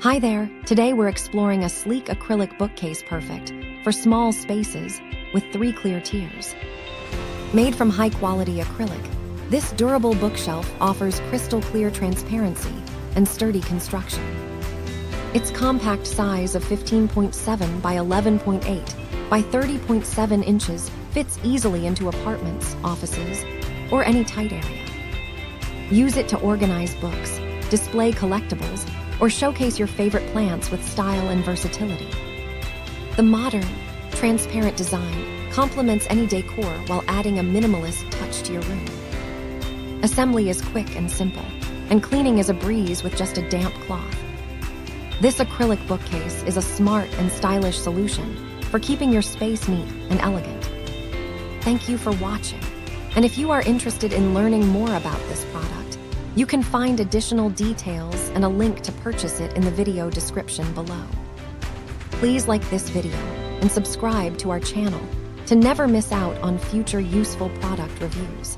Hi there, today we're exploring a sleek acrylic bookcase perfect for small spaces with 3 clear tiers. Made from high-quality acrylic, this durable bookshelf offers crystal clear transparency and sturdy construction. Its compact size of 15.7 by 11.8 by 30.7 inches fits easily into apartments, offices, or any tight area. Use it to organize books, display collectibles, or showcase your favorite plants with style and versatility. The modern, transparent design complements any decor while adding a minimalist touch to your room. Assembly is quick and simple, and cleaning is a breeze with just a damp cloth. This acrylic bookcase is a smart and stylish solution for keeping your space neat and elegant. Thank you for watching, and if you are interested in learning more about this product, you can find additional details and a link to purchase it in the video description below. Please like this video and subscribe to our channel to never miss out on future useful product reviews.